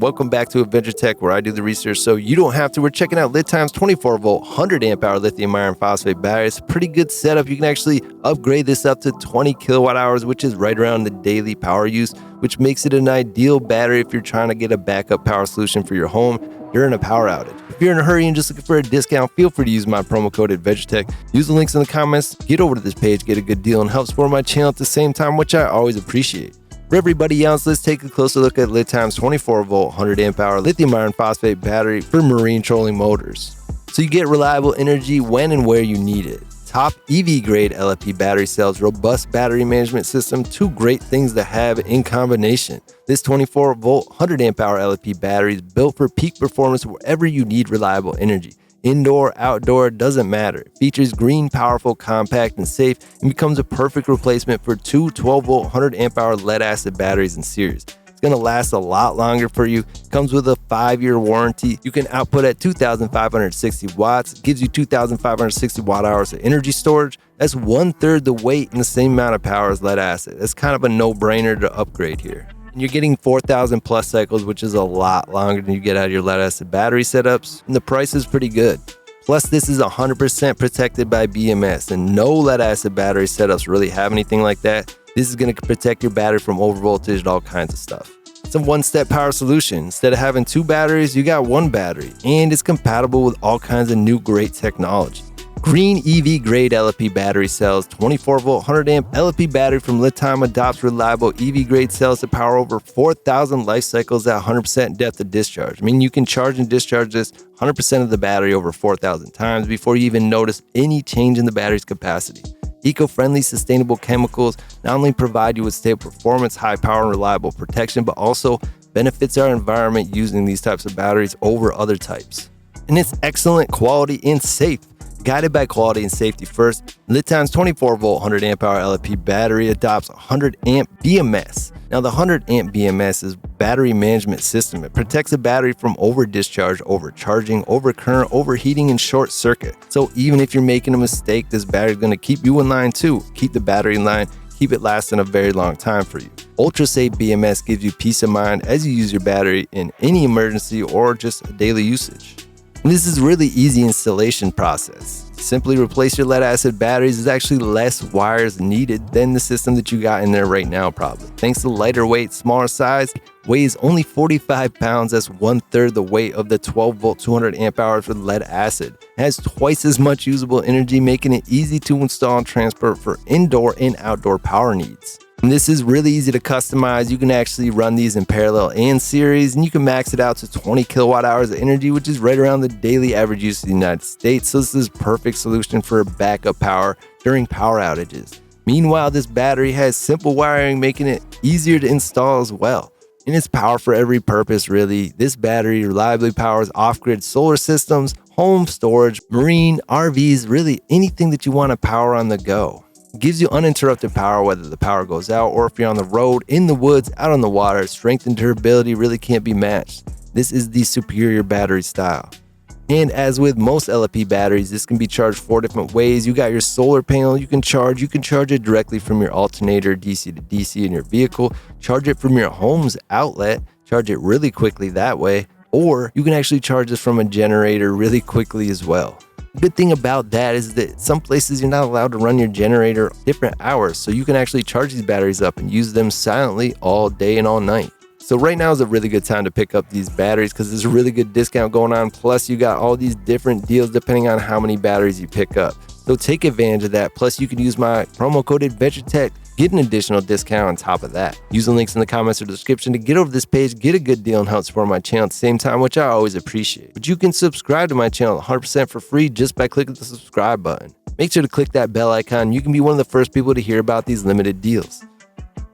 welcome back to Adventure Tech, where I do the research so you don't have to. We're checking out LiTime's 24V 100Ah lithium iron phosphate battery. It's a pretty good setup. You can actually upgrade this up to 20 kilowatt hours, which is right around the daily power use, which makes it an ideal battery if you're trying to get a backup power solution for your home during a power outage. If you're in a hurry and just looking for a discount, feel free to use my promo code AdventureTech. Use the links in the comments, get over to this page, get a good deal, and help support my channel at the same time, which I always appreciate. For everybody else, let's take a closer look at LiTime's 24V 100Ah lithium iron phosphate battery for marine trolling motors. So you get reliable energy when and where you need it. Top EV grade LFP battery cells, robust battery management system, two great things to have in combination. This 24V 100Ah LFP battery is built for peak performance wherever you need reliable energy. Indoor, outdoor, doesn't matter. It features green, powerful, compact, and safe, and becomes a perfect replacement for two 12V 100Ah lead acid batteries in series. It's going to last a lot longer for you. It comes with a 5-year warranty. You can output at 2,560 watts. It gives you 2,560 watt hours of energy storage. That's 1/3 the weight and the same amount of power as lead acid. It's kind of a no-brainer to upgrade here. And you're getting 4,000 plus cycles, which is a lot longer than you get out of your lead acid battery setups, and the price is pretty good. Plus, this is 100% protected by BMS, and no lead acid battery setups really have anything like that. This is going to protect your battery from overvoltage and all kinds of stuff. It's a one-step power solution. Instead of having two batteries, you got one battery, and it's compatible with all kinds of new great technology. Green EV grade LFP battery cells, 24V 100Ah LFP battery from LiTime adopts reliable EV grade cells to power over 4,000 life cycles at 100% depth of discharge. I mean, you can charge and discharge this 100% of the battery over 4,000 times before you even notice any change in the battery's capacity. Eco-friendly, sustainable chemicals not only provide you with stable performance, high power, and reliable protection, but also benefits our environment using these types of batteries over other types. And it's excellent quality and safe. Guided by quality and safety first, LiTime's 24V 100Ah LFP battery adopts 100A BMS. Now, the 100A BMS is battery management system. It protects the battery from over-discharge, overcharging, overcurrent, overheating, and short circuit. So even if you're making a mistake, this battery is going to keep you in line too. Keep the battery in line, keep it lasting a very long time for you. Ultra Safe BMS gives you peace of mind as you use your battery in any emergency or just daily usage. And this is really easy installation process. Simply replace your lead acid batteries. There's actually less wires needed than the system that you got in there right now probably. Thanks to lighter weight, smaller size, weighs only 45 pounds. That's 1/3 the weight of the 12V 200 Ah with lead acid. It has twice as much usable energy, making it easy to install and transport for indoor and outdoor power needs. And this is really easy to customize. You can actually run these in parallel and series, and you can max it out to 20 kilowatt hours of energy, which is right around the daily average use in the United States. So this is a perfect solution for backup power during power outages. Meanwhile, this battery has simple wiring, making it easier to install as well. And it's power for every purpose, really. This battery reliably powers off-grid solar systems, home storage, marine, RVs, really anything that you want to power on the go. It gives you uninterrupted power whether the power goes out or if you're on the road, in the woods, out on the water. Strength and durability really can't be matched. This is the superior battery style. And as with most LFP batteries, this can be charged 4 different ways. You got your solar panel you can charge it directly from your alternator DC to DC in your vehicle, charge it from your home's outlet, charge it really quickly that way, or you can actually charge this from a generator really quickly as well. The good thing about that is that some places you're not allowed to run your generator different hours, so you can actually charge these batteries up and use them silently all day and all night. So right now is a really good time to pick up these batteries because there's a really good discount going on. Plus you got all these different deals depending on how many batteries you pick up. So take advantage of that. Plus you can use my promo code AdventureTech, get an additional discount on top of that. Use the links in the comments or description to get over this page, get a good deal, and help support my channel at the same time, which I always appreciate. But you can subscribe to my channel 100% for free just by clicking the subscribe button. Make sure to click that bell icon. You can be one of the first people to hear about these limited deals.